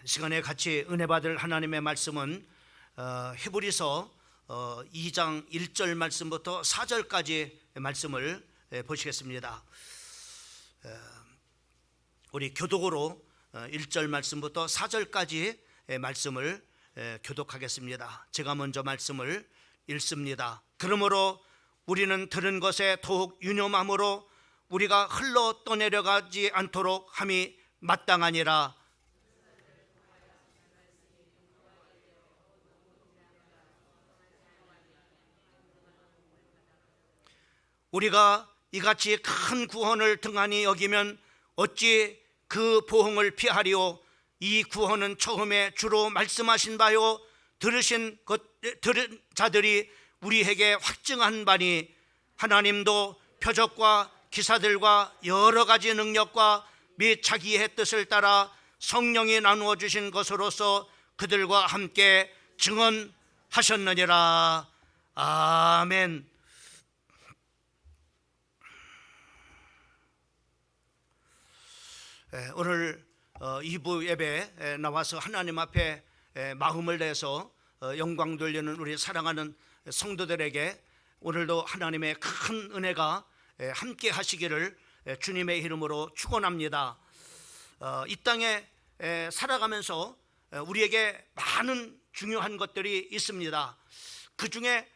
시간에 같이 은혜 받을 하나님의 말씀은 히브리서 2장 1절 말씀부터 4절까지 말씀을 보시겠습니다. 우리 교독으로 1절 말씀부터 4절까지 말씀을 교독하겠습니다. 제가 먼저 말씀을 읽습니다. 그러므로 우리는 들은 것에 더욱 유념함으로 우리가 흘러 떠내려가지 않도록 함이 마땅하니라. 우리가 이같이 큰 구원을 등한히 여기면 어찌 그 보응을 피하리오. 이 구원은 처음에 주로 말씀하신 바요 들은 자들이 우리에게 확증한 바니, 하나님도 표적과 기사들과 여러 가지 능력과 및 자기의 뜻을 따라 성령이 나누어 주신 것으로서 그들과 함께 증언하셨느니라. 아멘. 오늘 2부 예배에 나와서 하나님 앞에 마음을 내서 영광 돌리는 우리 사랑하는 성도들에게 오늘도 하나님의 큰 은혜가 함께 하시기를 주님의 이름으로 축원합니다. 이 땅에 살아가면서 우리에게 많은 중요한 것들이 있습니다. 그 중에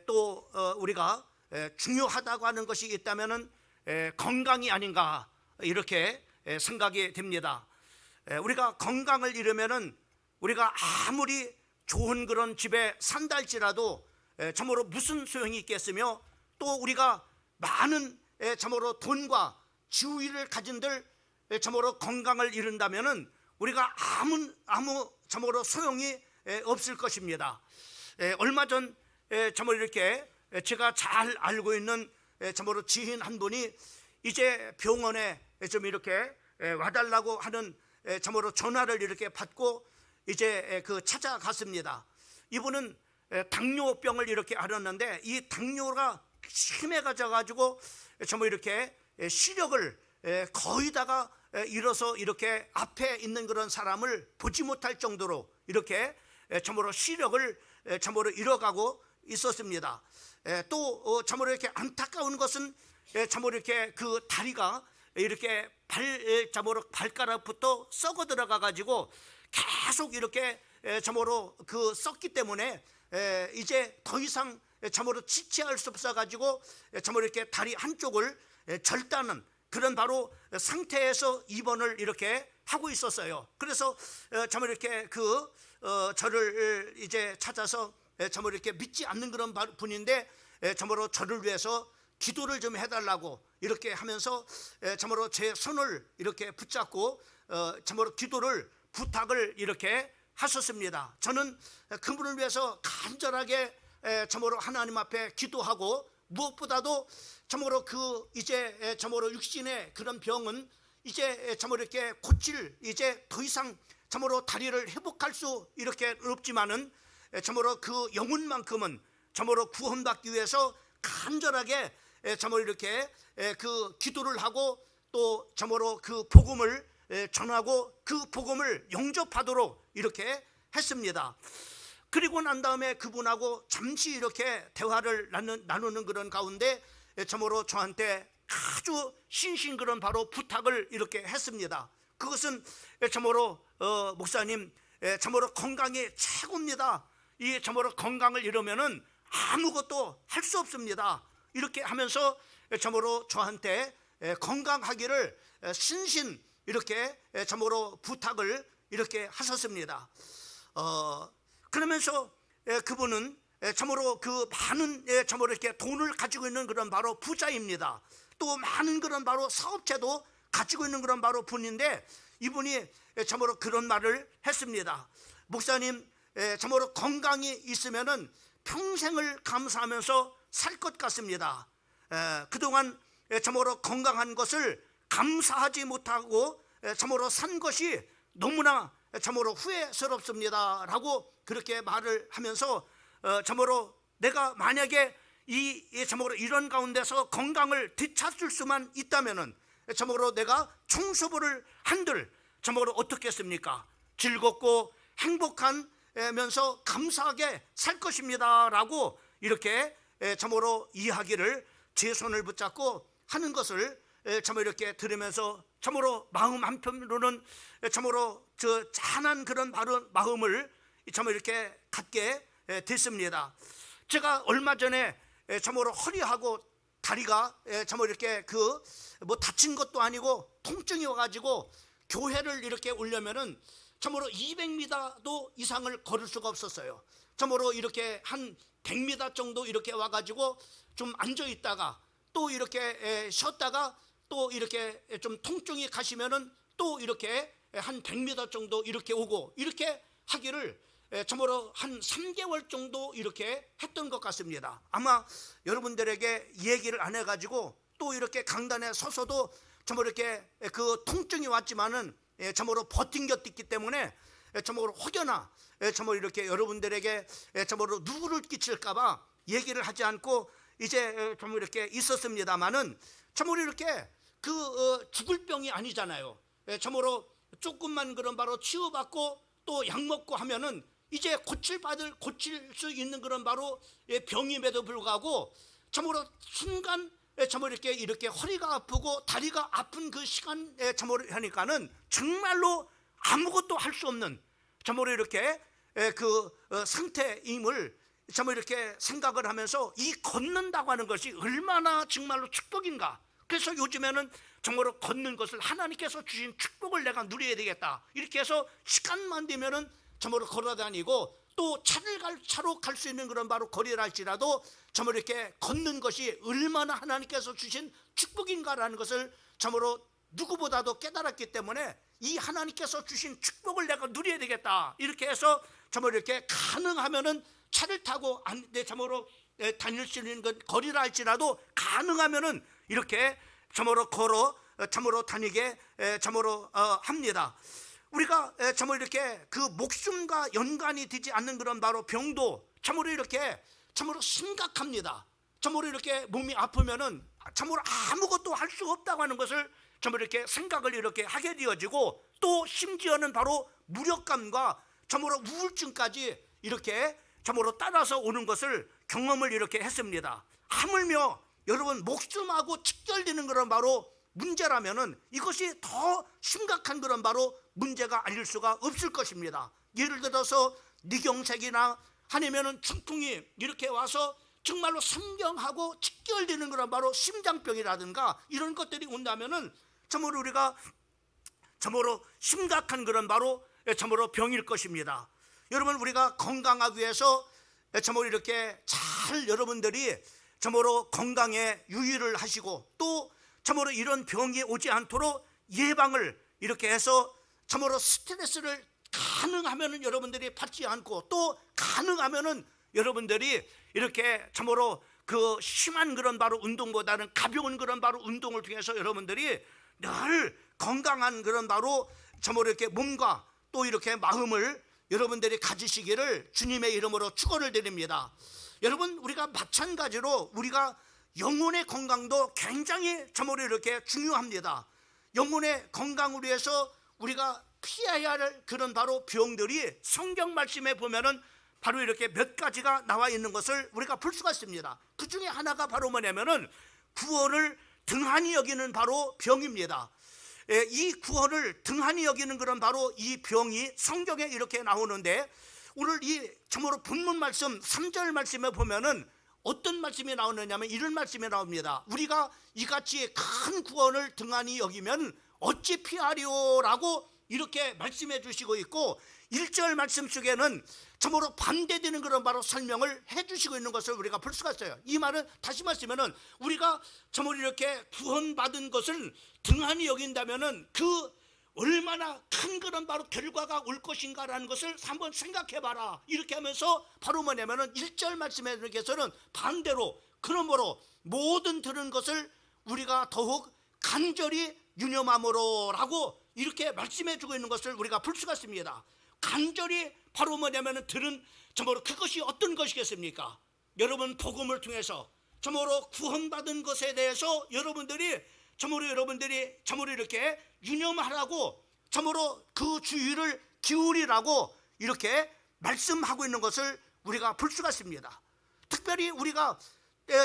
또 우리가 중요하다고 하는 것이 있다면 건강이 아닌가 이렇게 생각이 됩니다. 우리가 건강을 잃으면은 우리가 아무리 좋은 그런 집에 산다 할지라도 참으로 무슨 소용이 있겠으며, 또 우리가 많은 참으로 돈과 지위를 가진들 참으로 건강을 잃는다면은 우리가 아무 참으로 소용이 없을 것입니다. 얼마 전 참으로 이렇게 제가 잘 알고 있는 참으로 지인 한 분이 이제 병원에 좀 이렇게 와달라고 하는 참으로 전화를 이렇게 받고 이제 찾아갔습니다. 이분은 당뇨병을 이렇게 앓았는데 이 당뇨가 심해가지고 참으로 이렇게 시력을 거의 다가 잃어서 이렇게 앞에 있는 그런 사람을 보지 못할 정도로 이렇게 참으로 시력을 참으로 잃어가고 있었습니다. 또 참으로 이렇게 안타까운 것은 참으로 이렇게 그 다리가 이렇게 참으로 발가락부터 썩어 들어가 가지고 계속 이렇게 참으로 썩기 때문에 이제 더 이상 참으로 지체할 수 없어 가지고 참으로 이렇게 다리 한쪽을 절단은 그런 바로 상태에서 입원을 이렇게 하고 있었어요. 그래서 참으로 이렇게 저를 이제 찾아서 참으로 이렇게 믿지 않는 그런 분인데 참으로 저를 위해서 기도를 좀 해달라고 이렇게 하면서 참으로 제 손을 이렇게 붙잡고 참으로 기도를 부탁을 이렇게 하셨습니다. 저는 그분을 위해서 간절하게 참으로 하나님 앞에 기도하고, 무엇보다도 참으로 이제 참으로 육신의 그런 병은 이제 참으로 이렇게 고칠 이제 더 이상 참으로 다리를 회복할 수 이렇게 없지만은 참으로 그 영혼만큼은 참으로 구원받기 위해서 간절하게 참으로 이렇게 기도를 하고, 또 참으로 그 복음을 전하고 그 복음을 영접하도록 이렇게 했습니다. 그리고 난 다음에 그분하고 잠시 이렇게 대화를 나누는 그런 가운데 참으로 저한테 아주 신신 그런 바로 부탁을 이렇게 했습니다. 그것은 참으로 목사님, 참으로 건강이 최고입니다. 이 참으로 건강을 잃으면은 아무것도 할 수 없습니다. 이렇게 하면서 참으로 저한테 건강하기를 신신 이렇게 참으로 부탁을 이렇게 하셨습니다. 그러면서 그분은 참으로 많은 참으로 이렇게 돈을 가지고 있는 그런 바로 부자입니다. 또 많은 그런 바로 사업체도 가지고 있는 그런 바로 분인데, 이분이 참으로 그런 말을 했습니다. 목사님, 참으로 건강이 있으면은 평생을 감사하면서 살 것 같습니다. 그동안 참으로 건강한 것을 감사하지 못하고 참으로 산 것이 너무나 참으로 후회스럽습니다 라고 그렇게 말을 하면서 참으로 내가 만약에 참으로 이런 가운데서 건강을 되찾을 수만 있다면은 참으로 내가 총수부를 한들 참으로 어떻겠습니까? 즐겁고 행복하면서 감사하게 살 것입니다 라고 이렇게 참으로 이야기를 제 손을 붙잡고 하는 것을 참으로 이렇게 들으면서 참으로 마음 한편으로는 참으로 저 찬한 그런 마음을 참으로 이렇게 갖게 됐습니다. 제가 얼마 전에 참으로 허리하고 다리가 참으로 이렇게 뭐 다친 것도 아니고 통증이 와가지고 교회를 이렇게 오려면은 참으로 200m도 이상을 걸을 수가 없었어요. 참으로 이렇게 한 100m 정도 이렇게 와가지고 좀 앉아 있다가 또 이렇게 쉬었다가 또 이렇게 좀 통증이 가시면은 또 이렇게 한 100m 정도 이렇게 오고 이렇게 하기를 참으로 한 3개월 정도 이렇게 했던 것 같습니다. 아마 여러분들에게 얘기를 안 해가지고 또 이렇게 강단에 서서도 참으로 이렇게 그 통증이 왔지만은 참으로 버틴겼기 때문에 참으로 혹여나 참으로 이렇게 여러분들에게 참으로 누구를 끼칠까봐 얘기를 하지 않고 이제 참으로 이렇게 있었습니다만은 참으로 이렇게 죽을 병이 아니잖아요. 참으로 조금만 그런 바로 치유받고 또 약 먹고 하면은 이제 고칠 수 있는 그런 바로 병임에도 불구하고 참으로 순간 참으로 이렇게 허리가 아프고 다리가 아픈 그 시간에 참으로 하니까는 정말로 아무것도 할 수 없는 참으로 이렇게 상태임을 참으로 이렇게 생각을 하면서 이 걷는다고 하는 것이 얼마나 정말로 축복인가. 그래서 요즘에는 정말로 걷는 것을 하나님께서 주신 축복을 내가 누려야 되겠다. 이렇게 해서 시간만 되면은 참으로 걸어다니고 또 차로 갈 수 있는 그런 바로 거리라 할지라도 참으로 이렇게 걷는 것이 얼마나 하나님께서 주신 축복인가라는 것을 참으로 누구보다도 깨달았기 때문에 이 하나님께서 주신 축복을 내가 누려야 되겠다. 이렇게 해서 참으로 이렇게 가능하면은 차를 타고 참으로 다닐 수 있는 건 거리라 할지라도 가능하면은 이렇게 참으로 참으로 다니게 참으로 합니다. 우리가 참으로 이렇게 그 목숨과 연관이 되지 않는 그런 바로 병도 참으로 이렇게 참으로 심각합니다. 참으로 이렇게 몸이 아프면은 참으로 아무것도 할 수 없다고 하는 것을 참으로 이렇게 생각을 이렇게 하게 되어지고 또 심지어는 바로 무력감과 참으로 우울증까지 이렇게 참으로 따라서 오는 것을 경험을 이렇게 했습니다. 하물며 여러분 목숨하고 직결되는 그런 바로 문제라면은 이것이 더 심각한 그런 바로 문제가 아닐 수가 없을 것입니다. 예를 들어서 뇌경색이나 아니면은 중풍이 이렇게 와서 정말로 생명하고 직결되는 그런 바로 심장병이라든가 이런 것들이 온다면은 참으로 우리가 참으로 심각한 그런 바로 참으로 병일 것입니다. 여러분 우리가 건강하기 위해서 참으로 이렇게 잘 여러분들이 참으로 건강에 유의를 하시고 또 참으로 이런 병이 오지 않도록 예방을 이렇게 해서 참으로 스트레스를 가능하면은 여러분들이 받지 않고 또 가능하면은 여러분들이 이렇게 참으로 그 심한 그런 바로 운동보다는 가벼운 그런 바로 운동을 통해서 여러분들이 늘 건강한 그런 바로 참으로 이렇게 몸과 또 이렇게 마음을 여러분들이 가지시기를 주님의 이름으로 축원을 드립니다. 여러분 우리가 마찬가지로 우리가 영혼의 건강도 굉장히 참으로 이렇게 중요합니다. 영혼의 건강을 위해서 우리가 피해야 할 그런 바로 병들이 성경 말씀에 보면은 바로 이렇게 몇 가지가 나와 있는 것을 우리가 볼 수가 있습니다. 그 중에 하나가 바로 뭐냐면은 구원을 등한히 여기는 바로 병입니다. 이 구원을 등한히 여기는 그런 바로 이 병이 성경에 이렇게 나오는데 오늘 이 참으로 본문 말씀 3절 말씀에 보면은 어떤 말씀이 나오느냐면 이런 말씀이 나옵니다. 우리가 이같이 큰 구원을 등한히 여기면 어찌 피하리오라고 이렇게 말씀해 주시고 있고 1절 말씀 속에는 참으로 반대되는 그런 바로 설명을 해 주시고 있는 것을 우리가 볼 수가 있어요. 이 말은 다시 말씀하면 우리가 참으로 이렇게 구원받은 것을 등한히 여긴다면은 그 얼마나 큰 그런 바로 결과가 올 것인가라는 것을 한번 생각해 봐라. 이렇게 하면서 바로 뭐냐면은 1절 말씀에서는 반대로 그러므로 모든 들은 것을 우리가 더욱 간절히 유념함으로라고 이렇게 말씀해 주고 있는 것을 우리가 볼 수가 있습니다. 간절히 바로 뭐냐면은 들은 참으로 그것이 어떤 것이겠습니까? 여러분 복음을 통해서 참으로 구원받은 것에 대해서 여러분들이 참으로 이렇게 유념하라고 참으로 그 주의를 기울이라고 이렇게 말씀하고 있는 것을 우리가 볼 수가 있습니다. 특별히 우리가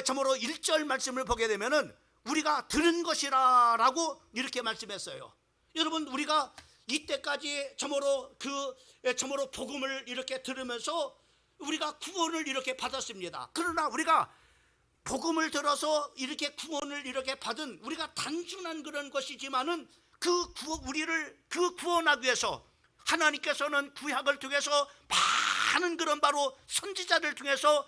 참으로 1절 말씀을 보게 되면은 우리가 들은 것이라라고 이렇게 말씀했어요. 여러분, 우리가 이때까지 참으로 참으로 복음을 이렇게 들으면서 우리가 구원을 이렇게 받았습니다. 그러나 우리가 복음을 들어서 이렇게 구원을 이렇게 받은 우리가 단순한 그런 것이지만은 우리를 구원하기 위해서 하나님께서는 구약을 통해서 많은 그런 바로 선지자를 통해서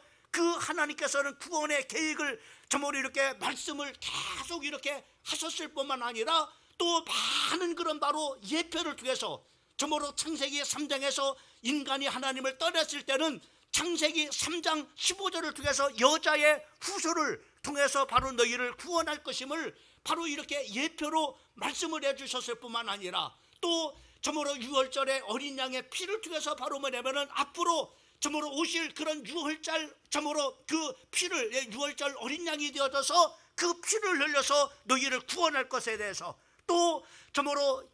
하나님께서는 구원의 계획을 참으로 이렇게 말씀을 계속 이렇게 하셨을 뿐만 아니라 또 많은 그런 바로 예표를 통해서 참으로 창세기 3장에서 인간이 하나님을 떠났을 때는 창세기 3장 15절을 통해서 여자의 후손을 통해서 바로 너희를 구원할 것임을 바로 이렇게 예표로 말씀을 해주셨을 뿐만 아니라 또 참으로 6월절에 어린 양의 피를 통해서 바로 뭐냐면은 앞으로 참으로 오실 그런 6월절 참으로 그 피를 6월절 어린 양이 되어져서 그 피를 흘려서 너희를 구원할 것에 대해서 또 참으로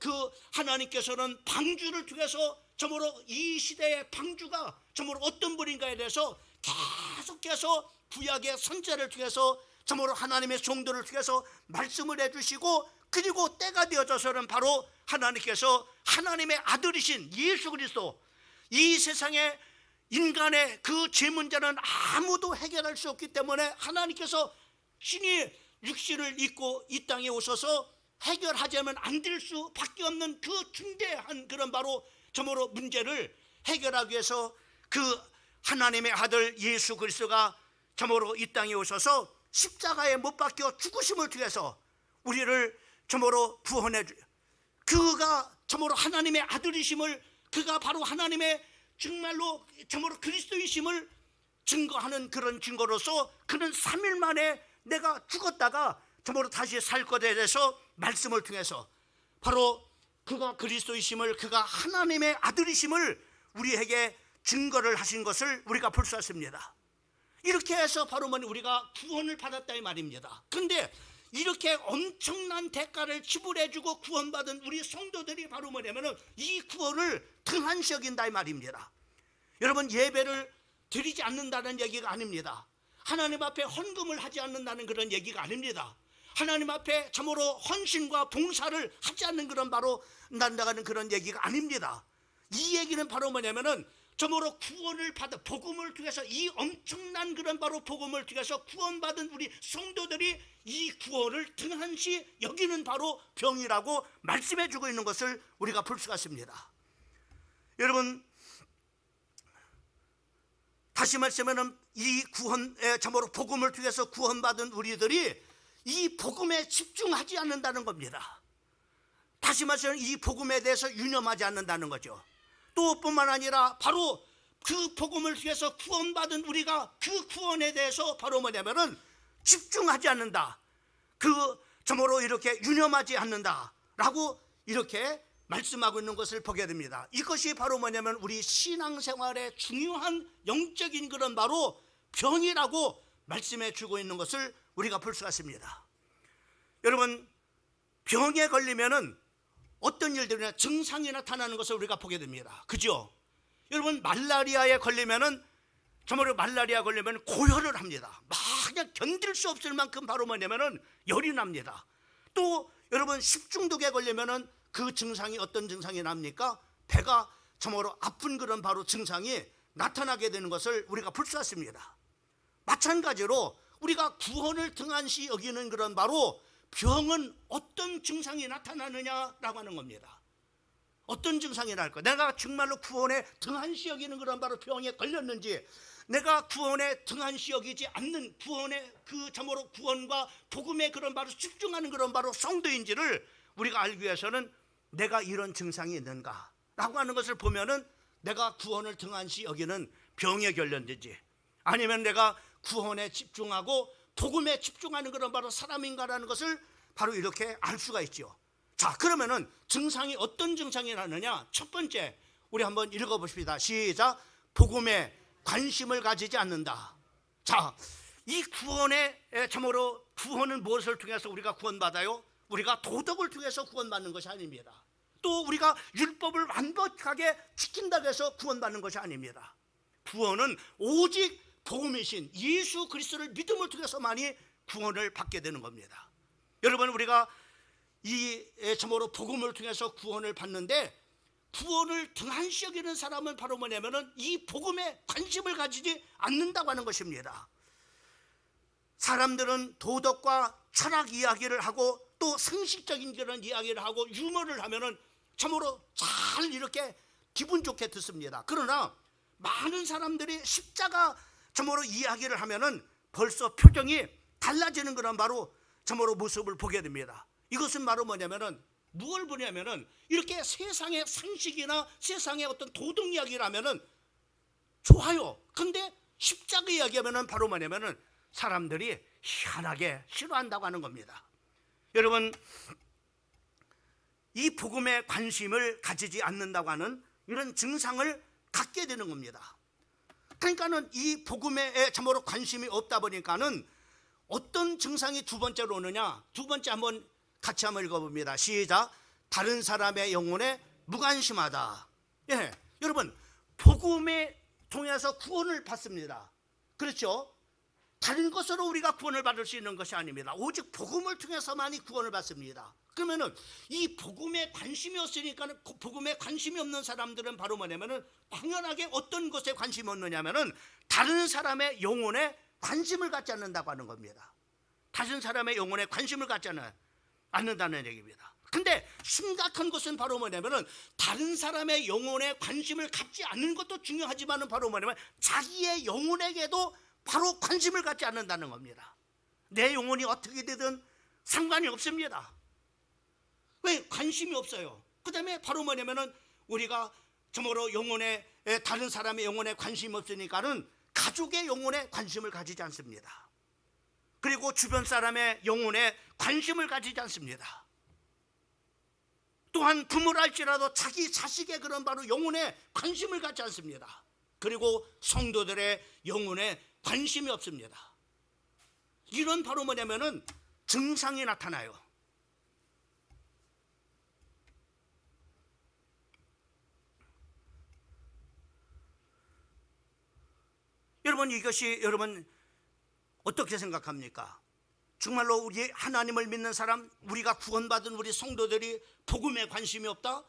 하나님께서는 방주를 통해서 참으로 이 시대의 방주가 참으로 어떤 분인가에 대해서 계속해서 구약의 선지자를 통해서 참으로 하나님의 종들을 통해서 말씀을 해주시고 그리고 때가 되어져서는 바로 하나님께서 하나님의 아들이신 예수 그리스도 이 세상에 인간의 그 죄 문제는 아무도 해결할 수 없기 때문에 하나님께서 신이 육신을 입고 이 땅에 오셔서 해결하자면 안 될 수밖에 없는 그 중대한 그런 바로 참으로 문제를 해결하기 위해서 하나님의 아들 예수 그리스도가 참으로 이 땅에 오셔서 십자가에 못 박혀 죽으심을 통해서 우리를 참으로 구원해 그가 참으로 하나님의 아들이심을 그가 바로 하나님의 정말로 참으로 그리스도이심을 증거하는 그런 증거로서 그는 3일 만에 내가 죽었다가 참으로 다시 살 것에 대해서 말씀을 통해서 바로 그가 그리스도이심을 그가 하나님의 아들이심을 우리에게 증거를 하신 것을 우리가 볼 수 있습니다. 이렇게 해서 바로 우리가 구원을 받았다 이 말입니다. 그런데 이렇게 엄청난 대가를 지불해주고 구원받은 우리 성도들이 바로 뭐냐면은 이 구원을 등한시 여긴다 이 말입니다. 여러분, 예배를 드리지 않는다는 얘기가 아닙니다. 하나님 앞에 헌금을 하지 않는다는 그런 얘기가 아닙니다. 하나님 앞에 참으로 헌신과 봉사를 하지 않는 그런 바로 난다가는 그런 얘기가 아닙니다. 이 얘기는 바로 뭐냐면은 참으로 구원을 받아 복음을 통해서 이 엄청난 그런 바로 복음을 통해서 구원받은 우리 성도들이 이 구원을 등한시 여기는 바로 병이라고 말씀해 주고 있는 것을 우리가 볼 수가 있습니다. 여러분, 다시 말씀하면 이 구원에 참으로 복음을 통해서 구원받은 우리들이 이 복음에 집중하지 않는다는 겁니다. 다시 말하면 이 복음에 대해서 유념하지 않는다는 거죠. 또 뿐만 아니라 바로 그 복음을 통해서 구원받은 우리가 그 구원에 대해서 바로 뭐냐면은 집중하지 않는다. 참으로 이렇게 유념하지 않는다라고 이렇게 말씀하고 있는 것을 보게 됩니다. 이것이 바로 뭐냐면 우리 신앙생활의 중요한 영적인 그런 바로 병이라고 말씀해 주고 있는 것을 우리가 볼 수가 있습니다. 여러분, 병에 걸리면은 어떤 일들이나 증상이 나타나는 것을 우리가 보게 됩니다. 그죠? 여러분, 말라리아에 걸리면은 정말로 말라리아 걸리면 고열을 합니다. 막 그냥 견딜 수 없을 만큼 바로 뭐냐면은 열이 납니다. 또 여러분, 식중독에 걸리면은 그 증상이 어떤 증상이 납니까? 배가 정말로 아픈 그런 바로 증상이 나타나게 되는 것을 우리가 볼 수 있습니다. 마찬가지로 우리가 구원을 등한시 여기는 그런 바로 병은 어떤 증상이 나타나느냐라고 하는 겁니다. 어떤 증상이 날까? 내가 정말로 구원에 등한시 여기는 그런 바로 병에 걸렸는지, 내가 구원에 등한시 여기지 않는 구원의 참으로 구원과 복음의 그런 바로 집중하는 그런 바로 성도인지를 우리가 알기 위해서는 내가 이런 증상이 있는가라고 하는 것을 보면은 내가 구원을 등한시 여기는 병에 걸렸는지, 아니면 내가 구원에 집중하고 복음에 집중하는 그런 바로 사람인가라는 것을 바로 이렇게 알 수가 있죠. 자, 그러면은 증상이 어떤 증상이 나느냐? 첫 번째, 우리 한번 읽어보십시다. 시작. 복음에 관심을 가지지 않는다. 자, 이 구원에 참으로 구원은 무엇을 통해서 우리가 구원받아요? 우리가 도덕을 통해서 구원받는 것이 아닙니다. 또 우리가 율법을 완벽하게 지킨다고 해서 구원받는 것이 아닙니다. 구원은 오직 복음이신 예수 그리스도를 믿음을 통해서만이 구원을 받게 되는 겁니다. 여러분, 우리가 이 참으로 복음을 통해서 구원을 받는데, 구원을 등한시 여기는 사람은 바로 뭐냐면은 이 복음에 관심을 가지지 않는다고 하는 것입니다. 사람들은 도덕과 철학 이야기를 하고 또 상식적인 그런 이야기를 하고 유머를 하면은 참으로 잘 이렇게 기분 좋게 듣습니다. 그러나 많은 사람들이 십자가 참으로 이야기를 하면은 벌써 표정이 달라지는 그런 바로 참으로 모습을 보게 됩니다. 이것은 바로 뭐냐면은 무엇을 보냐면은 이렇게 세상의 상식이나 세상의 어떤 도덕 이야기를 하면은 좋아요. 근데 십자가 이야기하면은 바로 뭐냐면은 사람들이 희한하게 싫어한다고 하는 겁니다. 여러분, 이 복음에 관심을 가지지 않는다고 하는 이런 증상을 갖게 되는 겁니다. 그러니까는 이 복음에 참으로 관심이 없다 보니까는 어떤 증상이 두 번째로 오느냐? 두 번째 한번 같이 한번 읽어봅니다. 시작. 다른 사람의 영혼에 무관심하다. 예, 여러분, 복음에 통해서 구원을 받습니다. 그렇죠? 다른 것으로 우리가 구원을 받을 수 있는 것이 아닙니다. 오직 복음을 통해서만이 구원을 받습니다. 그러면은 이 복음에 관심이 없으니까, 복음에 관심이 없는 사람들은 바로 뭐냐면은 당연하게 어떤 것에 관심이 없느냐면은 다른 사람의 영혼에 관심을 갖지 않는다고 하는 겁니다. 다른 사람의 영혼에 관심을 갖지 않는다는 얘기입니다. 근데 심각한 것은 바로 뭐냐면은 다른 사람의 영혼에 관심을 갖지 않는 것도 중요하지만은 바로 뭐냐면 자기의 영혼에게도 바로 관심을 갖지 않는다는 겁니다. 내 영혼이 어떻게 되든 상관이 없습니다. 왜? 관심이 없어요. 그 다음에 바로 뭐냐면은 우리가 참으로 영혼에, 다른 사람의 영혼에 관심이 없으니까는 가족의 영혼에 관심을 가지지 않습니다. 그리고 주변 사람의 영혼에 관심을 가지지 않습니다. 또한 부모를 할지라도 자기 자식의 그런 바로 영혼에 관심을 갖지 않습니다. 그리고 성도들의 영혼에 관심이 없습니다. 이런 바로 뭐냐면은 증상이 나타나요. 여러분, 이것이 여러분 어떻게 생각합니까? 정말로 우리 하나님을 믿는 사람, 우리가 구원받은 우리 성도들이 복음에 관심이 없다?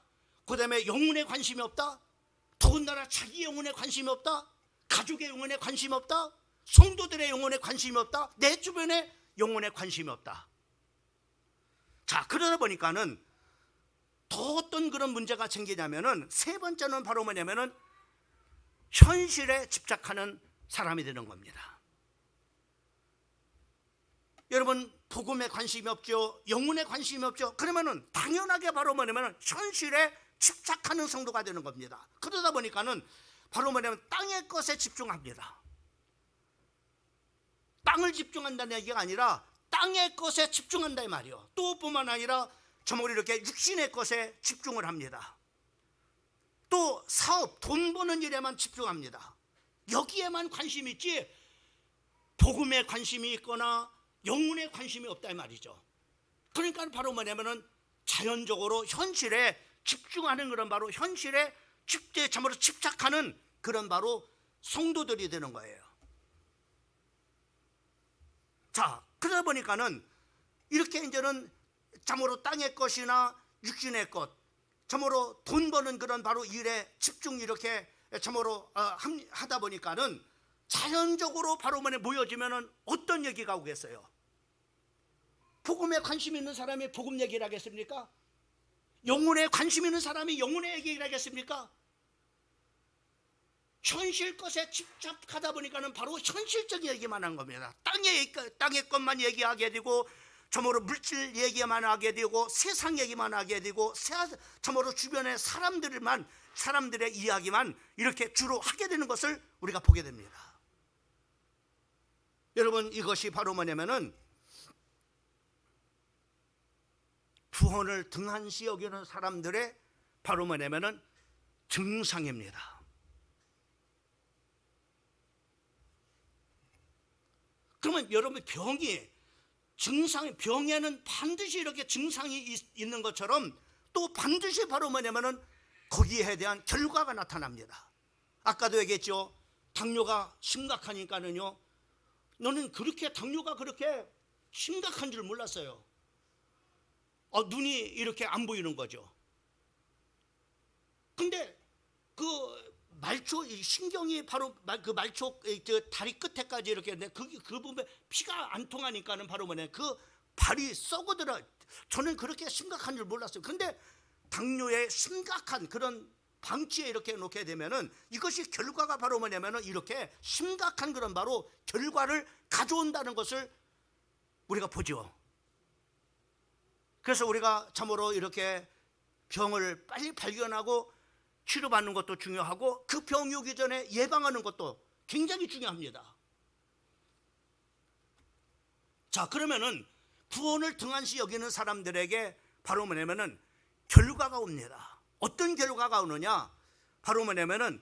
그 다음에 영혼에 관심이 없다? 더군다나 자기 영혼에 관심이 없다? 가족의 영혼에 관심이 없다? 성도들의 영혼에 관심이 없다? 내 주변에 영혼에 관심이 없다? 자, 그러다 보니까는 더 어떤 그런 문제가 생기냐면은 세 번째는 바로 뭐냐면은 현실에 집착하는 사람이 되는 겁니다. 여러분, 복음에 관심이 없죠? 영혼에 관심이 없죠? 그러면은 당연하게 바로 뭐냐면 현실에 집착하는 성도가 되는 겁니다. 그러다 보니까는 바로 뭐냐면 땅의 것에 집중합니다. 땅을 집중한다는 얘기가 아니라 땅의 것에 집중한다 이 말이요. 또 뿐만 아니라 정말 이렇게 육신의 것에 집중을 합니다. 또 사업, 돈 버는 일에만 집중합니다. 여기에만 관심이 있지 복음에 관심이 있거나 영혼에 관심이 없다 이 말이죠. 그러니까 바로 뭐냐면은 자연적으로 현실에 집중하는 그런 바로 현실에 참으로 집착하는 그런 바로 성도들이 되는 거예요. 자, 그러다 보니까는 이렇게 이제는 참으로 땅의 것이나 육신의 것, 참으로 돈 버는 그런 바로 일에 집중 이렇게 참으로 하다 보니까는 자연적으로 바로 모여지면은 어떤 얘기가 오겠어요? 복음에 관심 있는 사람이 복음 얘기를 하겠습니까? 영혼에 관심 있는 사람이 영혼의 얘기를 하겠습니까? 현실 것에 집착하다 보니까는 바로 현실적인 얘기만 한 겁니다. 땅의 것만 얘기하게 되고, 참으로 물질 얘기만 하게 되고, 세상 얘기만 하게 되고, 참으로 주변의 사람들의 이야기만 이렇게 주로 하게 되는 것을 우리가 보게 됩니다. 여러분, 이것이 바로 뭐냐면은 구원을 등한시 여기는 사람들의 바로 뭐냐면은 증상입니다. 그러면 여러분, 병에는 반드시 이렇게 증상이 있는 것처럼 또 반드시 바로 뭐냐면은 거기에 대한 결과가 나타납니다. 아까도 얘기했죠. 당뇨가 심각하니까는요, 너는 그렇게 당뇨가 그렇게 심각한 줄 몰랐어요. 눈이 이렇게 안 보이는 거죠. 근데 그 말초 신경이 바로 그 말초 다리 끝에까지 이렇게 있는데 그 부분에 피가 안 통하니까는 바로 뭐냐, 그 발이 썩어들어. 저는 그렇게 심각한 줄 몰랐어요. 근데 당뇨의 심각한 그런 방치에 이렇게 놓게 되면은 이것이 결과가 바로 뭐냐면은 이렇게 심각한 그런 바로 결과를 가져온다는 것을 우리가 보죠. 그래서 우리가 참으로 이렇게 병을 빨리 발견하고 치료받는 것도 중요하고 그 병이 오기 전에 예방하는 것도 굉장히 중요합니다. 자, 그러면은 구원을 등한시 여기는 사람들에게 바로 뭐냐면은 결과가 옵니다. 어떤 결과가 오느냐? 바로 뭐냐면은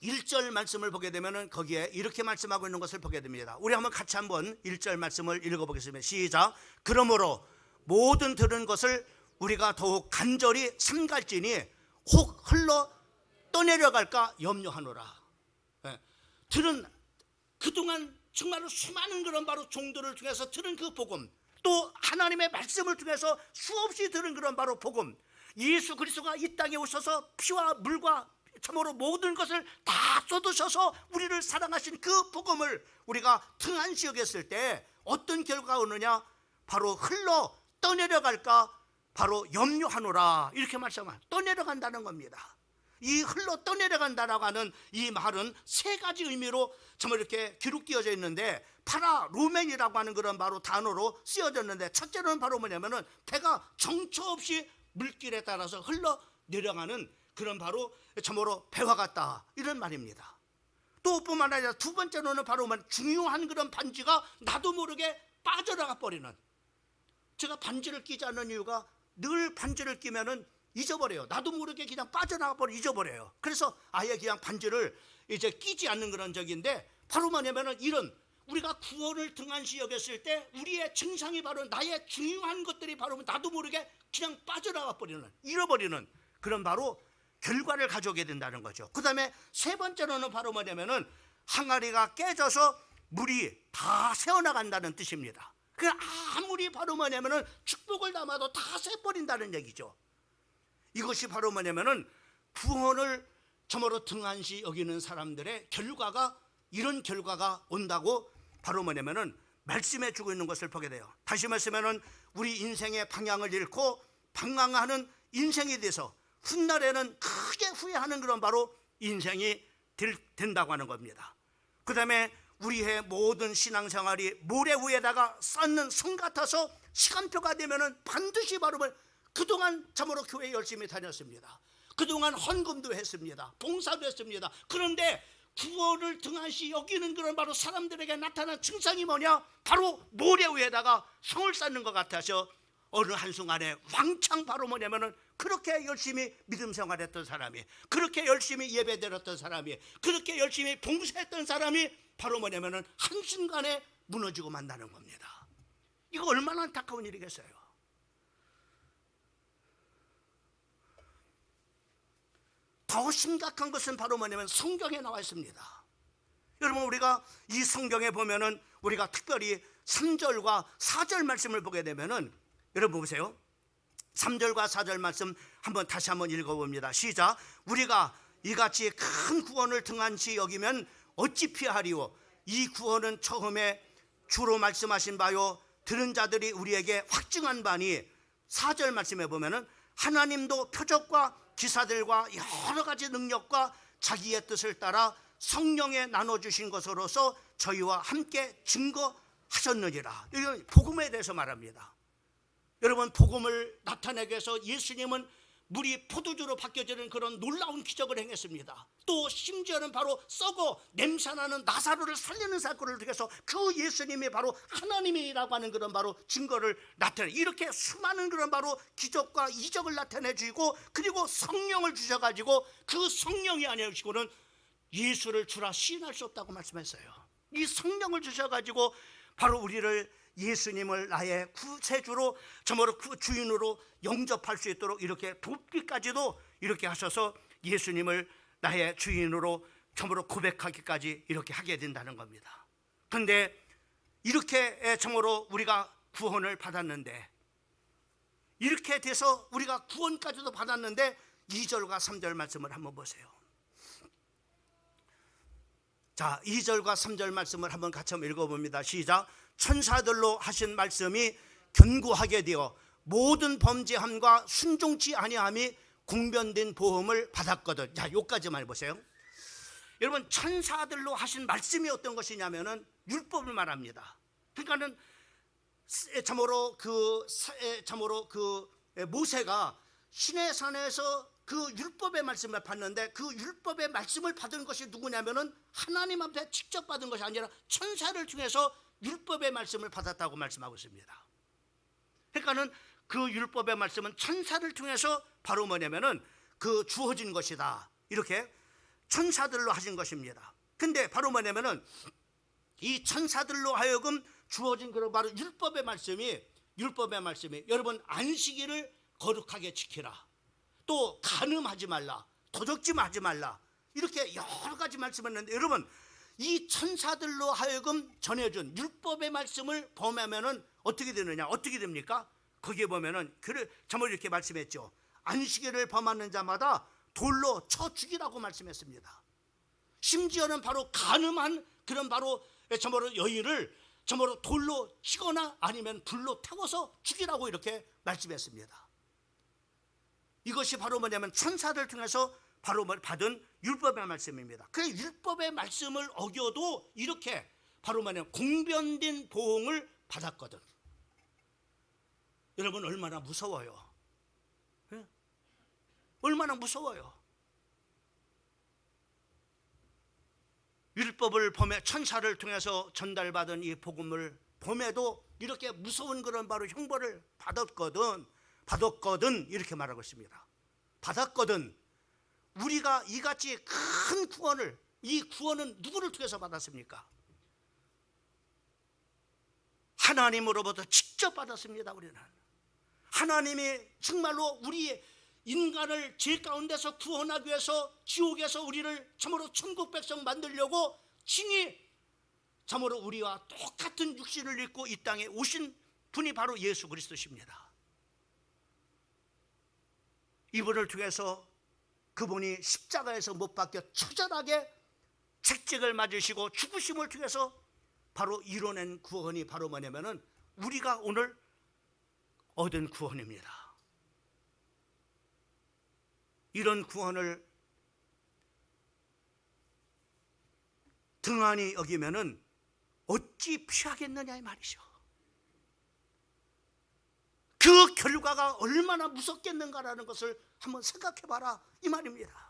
1절 말씀을 보게 되면은 거기에 이렇게 말씀하고 있는 것을 보게 됩니다. 우리 한번 같이 한번 1절 말씀을 읽어보겠습니다. 시작. 그러므로 모든 들은 것을 우리가 더욱 간절히 삼갈지니 혹 흘러 떠내려갈까 염려하노라. 들은 그동안 정말로 수많은 그런 바로 종들을 통해서 들은 그 복음, 또 하나님의 말씀을 통해서 수없이 들은 그런 바로 복음, 예수 그리스도가 이 땅에 오셔서 피와 물과 참으로 모든 것을 다 쏟으셔서 우리를 사랑하신 그 복음을 우리가 등한시 여겼을 때 어떤 결과가 오느냐? 바로 흘러 떠내려갈까 바로 염려하노라. 이렇게 말씀하면 떠내려간다는 겁니다. 이 흘러 떠내려간다라고 하는 이 말은 세 가지 의미로 정말 이렇게 기록되어져 있는데, 파라 루멘이라고 하는 그런 바로 단어로 쓰여졌는데, 첫째로는 바로 뭐냐면은 배가 정처 없이 물길에 따라서 흘러 내려가는 그런 바로 참으로 배와 같다, 이런 말입니다. 또 뿐만 아니라 두 번째로는 바로 중요한 그런 반지가 나도 모르게 빠져나가 버리는. 제가 반지를 끼지 않는 이유가 늘 반지를 끼면은 잊어버려요. 나도 모르게 그냥 빠져나가 버려 잊어버려요. 그래서 아예 그냥 반지를 이제 끼지 않는 그런 적인데, 바로 뭐냐면은 이런 우리가 구원을 등한시 여겼을 때 우리의 증상이 바로 나의 중요한 것들이 바로 나도 모르게 그냥 빠져나가 버리는, 잃어버리는 그런 바로 결과를 가져오게 된다는 거죠. 그 다음에 세 번째로는 바로 뭐냐면은 항아리가 깨져서 물이 다 새어나간다는 뜻입니다. 그 아무리 바로 뭐냐면은 축복을 담아도 다 새버린다는 얘기죠. 이것이 바로 뭐냐면은 구원을 참으로 등한시 여기는 사람들의 결과가, 이런 결과가 온다고 바로 뭐냐면은 말씀해 주고 있는 것을 보게 돼요. 다시 말씀하면 우리 인생의 방향을 잃고 방황하는 인생에 대해서 훗날에는 크게 후회하는 그런 바로 인생이 된다고 하는 겁니다. 그 다음에 우리의 모든 신앙생활이 모래 위에다가 쌓는 성 같아서 시간표가 되면은 반드시 바로 그동안 참으로 교회 열심히 다녔습니다. 그동안 헌금도 했습니다. 봉사도 했습니다. 그런데 구원을 등한시 여기는 그런 바로 사람들에게 나타난 증상이 뭐냐? 바로 모래 위에다가 성을 쌓는 것 같아서 어느 한순간에 왕창 바로 뭐냐면은 그렇게 열심히 믿음 생활했던 사람이, 그렇게 열심히 예배드렸던 사람이, 그렇게 열심히 봉사했던 사람이 바로 뭐냐면은 한순간에 무너지고 만나는 겁니다. 이거 얼마나 안타까운 일이겠어요. 더 심각한 것은 바로 뭐냐면 성경에 나와 있습니다. 여러분, 우리가 이 성경에 보면은 우리가 특별히 3절과 4절 말씀을 보게 되면은, 여러분 보세요. 3절과 4절 말씀 다시 한번 읽어봅니다. 시작. 우리가 이같이 큰 구원을 등한시 여기면 어찌 피하리요? 이 구원은 처음에 주로 말씀하신 바요 들은 자들이 우리에게 확증한 바니, 4절 말씀에 보면은 하나님도 표적과 기사들과 여러 가지 능력과 자기의 뜻을 따라 성령에 나눠주신 것으로서 저희와 함께 증거하셨느니라. 이건 복음에 대해서 말합니다. 여러분, 복음을 나타내기 위해서 예수님은 물이 포도주로 바뀌어지는 그런 놀라운 기적을 행했습니다. 또 심지어는 바로 썩어 냄새나는 나사로를 살리는 사건을 통해서 그 예수님이 바로 하나님이라고 하는 그런 바로 증거를 나타내, 이렇게 수많은 그런 바로 기적과 이적을 나타내 주시고, 그리고 성령을 주셔가지고 그 성령이 아니시고는 예수를 주라 시인할 수 없다고 말씀했어요. 이 성령을 주셔가지고 바로 우리를 예수님을 나의 구세주로 정말로 주인으로 영접할 수 있도록 이렇게 돕기까지도 이렇게 하셔서 예수님을 나의 주인으로 정말로 고백하기까지 이렇게 하게 된다는 겁니다. 그런데 이렇게 정말로 우리가 구원을 받았는데, 이렇게 돼서 우리가 구원까지도 받았는데 2절과 3절 말씀을 한번 보세요. 자, 2절과 3절 말씀을 한번 같이 한번 읽어봅니다. 시작. 천사들로 하신 말씀이 견고하게 되어 모든 범죄함과 순종치 아니함이 공변된 보험을 받았거든. 자, 요까지만 해보세요. 여러분, 천사들로 하신 말씀이 어떤 것이냐면은 율법을 말합니다. 그러니까는 참으로 그 모세가 시내산에서 그 율법의 말씀을 받는데, 그 율법의 말씀을 받은 것이 누구냐면은 하나님 앞에 직접 받은 것이 아니라 천사를 통해서 율법의 말씀을 받았다고 말씀하고 있습니다. 그러니까는 그 율법의 말씀은 천사를 통해서 바로 뭐냐면은 그 주어진 것이다, 이렇게 천사들로 하신 것입니다. 근데 바로 뭐냐면은 이 천사들로 하여금 주어진 그런 바로 율법의 말씀이 여러분, 안식일을 거룩하게 지키라, 또 간음하지 말라, 도적질하지 말라, 이렇게 여러 가지 말씀을 했는데, 여러분, 이 천사들로 하여금 전해준 율법의 말씀을 범하면은 어떻게 되느냐? 어떻게 됩니까? 거기에 보면은 정말 이렇게 말씀했죠. 안식일을 범하는 자마다 돌로 쳐 죽이라고 말씀했습니다. 심지어는 바로 간음한 그런 바로 정말로 여인을 정말로 돌로 치거나 아니면 불로 태워서 죽이라고 이렇게 말씀했습니다. 이것이 바로 뭐냐면 천사들 통해서 바로 받은 율법의 말씀입니다. 그 율법의 말씀을 어겨도 이렇게 바로 뭐냐면 공변된 보응을 받았거든. 여러분, 얼마나 무서워요. 예? 얼마나 무서워요. 율법을 범해 천사를 통해서 전달받은 이 복음을 범해도 이렇게 무서운 그런 바로 형벌을 받았거든 이렇게 말하고 있습니다. 받았거든. 우리가 이같이 큰 구원을, 이 구원은 누구를 통해서 받았습니까? 하나님으로부터 직접 받았습니다. 우리는 하나님이 정말로 우리 인간을 죄 가운데서 구원하기 위해서 지옥에서 우리를 참으로 천국 백성 만들려고 친히 참으로 우리와 똑같은 육신을 입고 이 땅에 오신 분이 바로 예수 그리스도십니다. 이분을 통해서 그분이 십자가에서 못 박혀 처절하게 책찍을 맞으시고 죽으심을 통해서 바로 이뤄낸 구원이 바로 뭐냐면은 우리가 오늘 얻은 구원입니다. 이런 구원을 등한히 여기면은 어찌 피하겠느냐 이 말이죠. 그 결과가 얼마나 무섭겠는가라는 것을 한번 생각해 봐라 이 말입니다.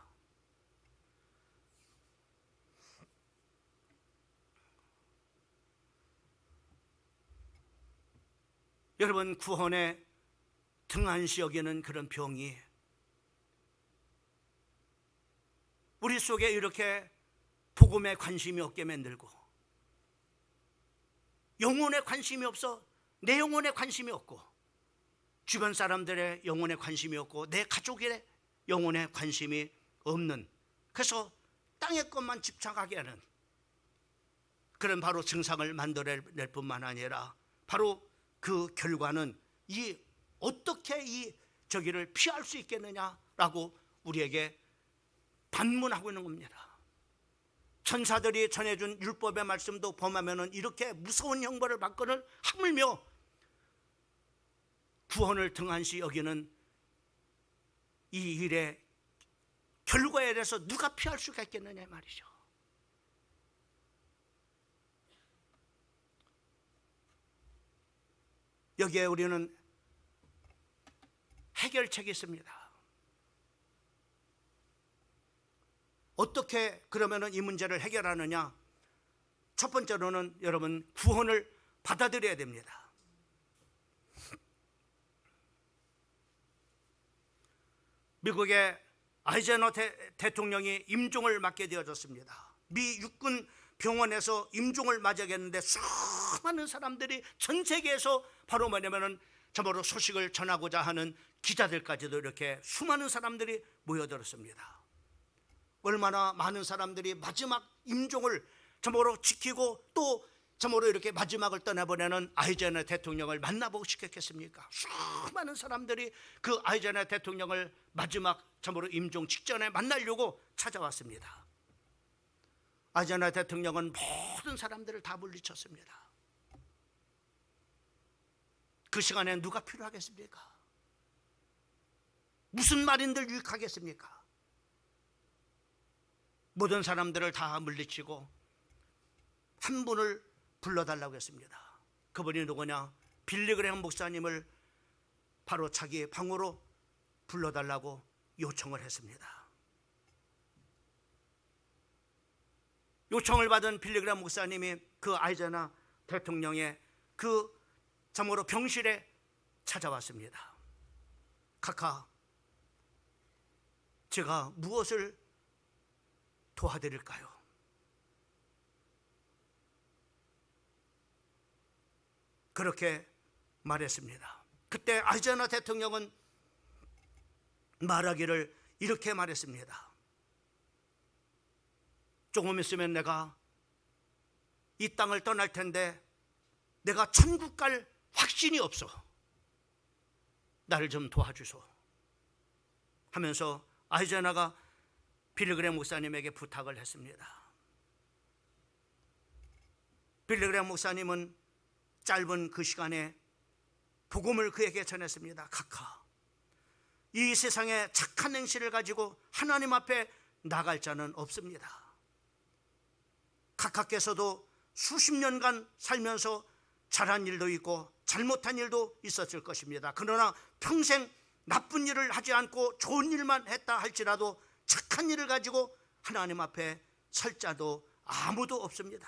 여러분, 구원에 등한시 여기는 그런 병이 우리 속에 이렇게 복음에 관심이 없게 만들고, 영혼에 관심이 없어 내 영혼에 관심이 없고, 주변 사람들의 영혼에 관심이 없고, 내 가족의 영혼에 관심이 없는, 그래서 땅의 것만 집착하게 하는 그런 바로 증상을 만들어낼 뿐만 아니라 바로 그 결과는 어떻게 이 저기를 피할 수 있겠느냐라고 우리에게 반문하고 있는 겁니다. 천사들이 전해준 율법의 말씀도 범하면은 이렇게 무서운 형벌을 받거늘 하물며 구원을 등한시 여기는 이 일의 결과에 대해서 누가 피할 수가 있겠느냐 말이죠. 여기에 우리는 해결책이 있습니다. 어떻게 그러면은 이 문제를 해결하느냐? 첫 번째로는 여러분, 구원을 받아들여야 됩니다. 미국의 아이젠허 대통령이 임종을 맡게 되어졌습니다. 미 육군 병원에서 임종을 맞이하겠는데 수많은 사람들이 전 세계에서 바로 뭐냐면은 참으로 소식을 전하고자 하는 기자들까지도 이렇게 수많은 사람들이 모여들었습니다. 얼마나 많은 사람들이 마지막 임종을 참으로 지키고 또 참으로 이렇게 마지막을 떠나보내는 아이젠하워 대통령을 만나보고 싶겠습니까? 수많은 사람들이 그 아이젠하워 대통령을 마지막 참으로 임종 직전에 만나려고 찾아왔습니다. 아이젠하워 대통령은 모든 사람들을 다 물리쳤습니다. 그 시간에 누가 필요하겠습니까? 무슨 말인들 유익하겠습니까? 모든 사람들을 다 물리치고 한 분을 불러달라고 했습니다. 그분이 누구냐? 빌리그레엄 목사님을 바로 자기의 방으로 불러달라고 요청을 했습니다. 요청을 받은 빌리그레엄 목사님이 그 아이젠하워 대통령의 그 참으로 병실에 찾아왔습니다. 카카, 제가 무엇을 도와드릴까요? 그렇게 말했습니다. 그때 아이젠하워 대통령은 말하기를 이렇게 말했습니다. 조금 있으면 내가 이 땅을 떠날 텐데 내가 천국 갈 확신이 없어. 나를 좀 도와주소 하면서 아이젠하워가 빌리그레엄 목사님에게 부탁을 했습니다. 빌리그레엄 목사님은 짧은 그 시간에 복음을 그에게 전했습니다. 카카, 이 세상에 착한 행실을 가지고 하나님 앞에 나갈 자는 없습니다. 카카께서도 수십 년간 살면서 잘한 일도 있고 잘못한 일도 있었을 것입니다. 그러나 평생 나쁜 일을 하지 않고 좋은 일만 했다 할지라도 착한 일을 가지고 하나님 앞에 설 자도 아무도 없습니다.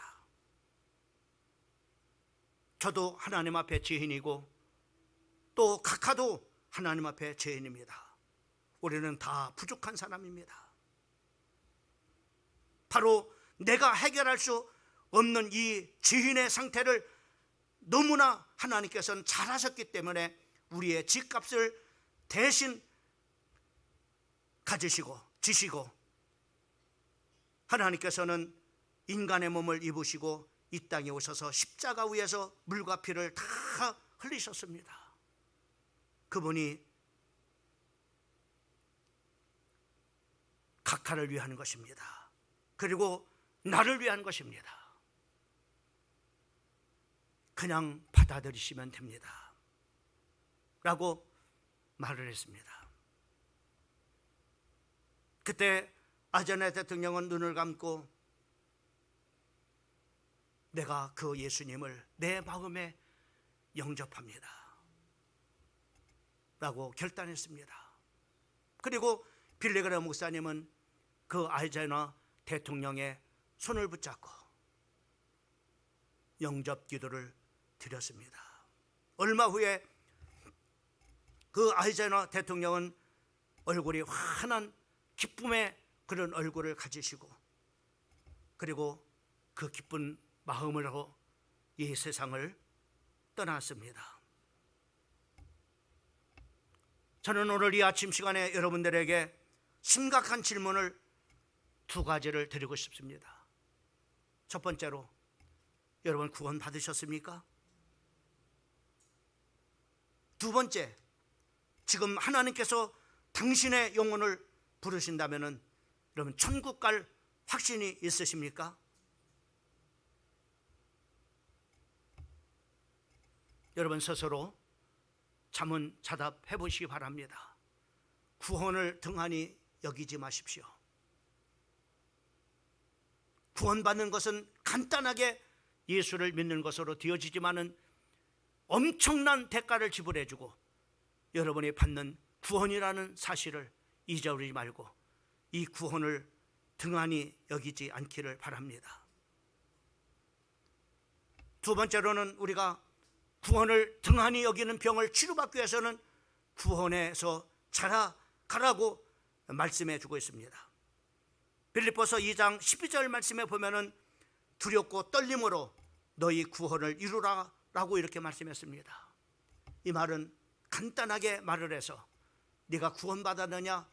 저도 하나님 앞에 죄인이고 또 카카도 하나님 앞에 죄인입니다. 우리는 다 부족한 사람입니다. 바로 내가 해결할 수 없는 이 죄인의 상태를 너무나 하나님께서는 잘하셨기 때문에 우리의 죗값을 대신 가지시고 지시고 하나님께서는 인간의 몸을 입으시고 이 땅에 오셔서 십자가 위에서 물과 피를 다 흘리셨습니다. 그분이 카카를 위한 것입니다. 그리고 나를 위한 것입니다. 그냥 받아들이시면 됩니다 라고 말을 했습니다. 그때 아이젠하워 대통령은 눈을 감고 내가 그 예수님을 내 마음에 영접합니다 라고 결단했습니다. 그리고 빌리그레엄 목사님은 그 아이젠하워 대통령의 손을 붙잡고 영접 기도를 드렸습니다. 얼마 후에 그 아이젠하워 대통령은 얼굴이 환한 기쁨의 그런 얼굴을 가지시고 그리고 그 기쁜 마음으로 이 세상을 떠났습니다. 저는 오늘 이 아침 시간에 여러분들에게 심각한 질문을 두 가지를 드리고 싶습니다. 첫 번째로, 여러분 구원 받으셨습니까? 두 번째, 지금 하나님께서 당신의 영혼을 부르신다면은 여러분 천국 갈 확신이 있으십니까? 여러분 스스로 자문자답해 보시기 바랍니다. 구원을 등한히 여기지 마십시오. 구원받는 것은 간단하게 예수를 믿는 것으로 되어지지만은 엄청난 대가를 지불해주고 여러분이 받는 구원이라는 사실을 잊어버리지 말고 이 구원을 등한히 여기지 않기를 바랍니다. 두 번째로는 우리가 구원을 등한히 여기는 병을 치료받기 위해서는 구원에서 자라가라고 말씀해 주고 있습니다. 빌립보서 2장 12절 말씀에 보면은 두렵고 떨림으로 너희 구원을 이루라 라고 이렇게 말씀했습니다. 이 말은 간단하게 말을 해서 네가 구원받았느냐,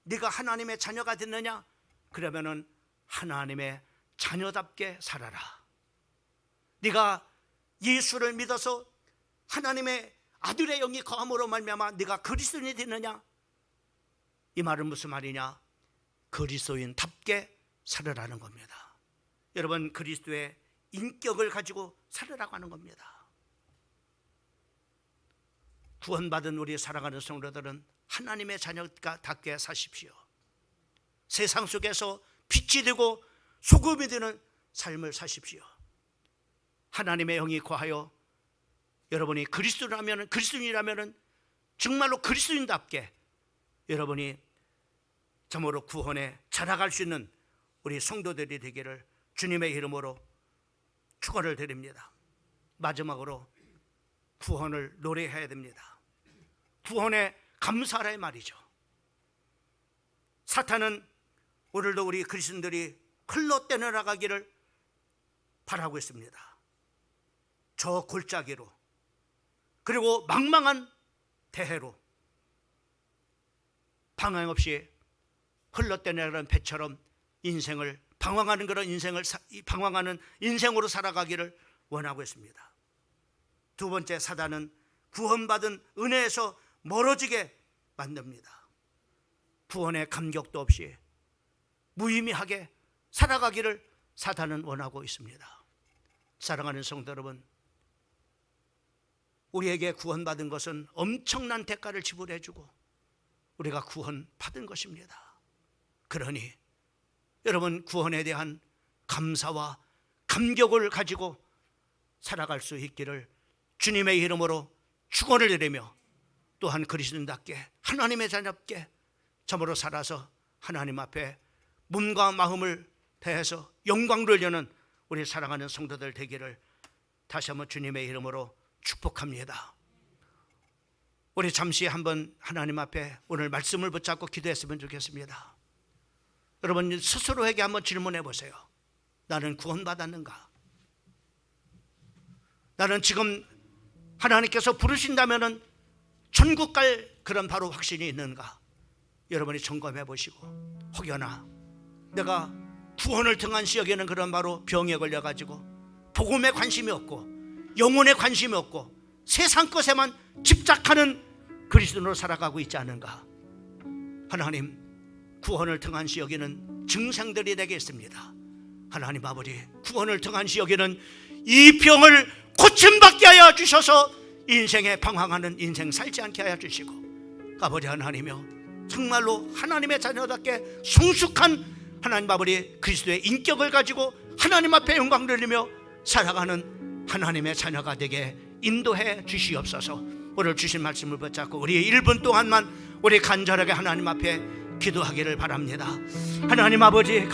네가 하나님의 자녀가 됐느냐, 그러면은 하나님의 자녀답게 살아라. 네가 예수를 믿어서 하나님의 아들의 영이 거함으로 말미암아 네가 그리스도인이 되느냐, 이 말은 무슨 말이냐? 그리스도인답게 살으라는 겁니다. 여러분, 그리스도의 인격을 가지고 살으라고 하는 겁니다. 구원받은 우리 사랑하는 성도들은 하나님의 자녀답게 사십시오. 세상 속에서 빛이 되고 소금이 되는 삶을 사십시오. 하나님의 영이 거하여 여러분이 그리스도인이라면 정말로 그리스도인답게 여러분이 참으로 구원에 자라갈 수 있는 우리 성도들이 되기를 주님의 이름으로 축원을 드립니다. 마지막으로 구원을 노래해야 됩니다. 구원에 감사하라 이 말이죠. 사탄은 오늘도 우리 그리스도인들이 흘러 떠나가기를 바라고 있습니다. 저 골짜기로, 그리고 망망한 대해로 방황 없이 흘러 떠나가는 배처럼 인생을 방황하는 인생으로 살아가기를 원하고 있습니다. 두 번째, 사단은 구원받은 은혜에서 멀어지게 만듭니다. 구원의 감격도 없이 무의미하게 살아가기를 사단은 원하고 있습니다. 사랑하는 성도 여러분, 우리에게 구원받은 것은 엄청난 대가를 지불해 주고 우리가 구원받은 것입니다. 그러니 여러분, 구원에 대한 감사와 감격을 가지고 살아갈 수 있기를 주님의 이름으로 축원을 드리며, 또한 그리스도인답게 하나님의 자녀답게 참으로 살아서 하나님 앞에 몸과 마음을 다해서 영광 돌리는 우리 사랑하는 성도들 되기를 다시 한번 주님의 이름으로 축복합니다. 우리 잠시 한번 하나님 앞에 오늘 말씀을 붙잡고 기도했으면 좋겠습니다. 여러분, 스스로에게 한번 질문해 보세요. 나는 구원받았는가? 나는 지금 하나님께서 부르신다면은 천국 갈 그런 바로 확신이 있는가? 여러분이 점검해 보시고, 혹여나 내가 구원을 등한시 여기는 그런 바로 병에 걸려가지고 복음에 관심이 없고 영혼에 관심이 없고 세상 것에만 집착하는 그리스도인으로 살아가고 있지 않은가? 하나님, 구원을 등한시 여기는 증상들이 내게 있습니다. 하나님 아버지, 구원을 등한시 여기는 이 병을 고침받게 하여 주셔서 인생에 방황하는 인생 살지 않게 하여 주시고, 아버지 하나님이여, 정말로 하나님의 자녀답게 성숙한 하나님 아버지 그리스도의 인격을 가지고 하나님 앞에 영광 돌리며 살아가는 하나님의 자녀가 되게 인도해 주시옵소서. 오늘 주신 말씀을 붙잡고 우리 1분 동안만 우리 간절하게 하나님 앞에 기도하기를 바랍니다. 하나님 아버지,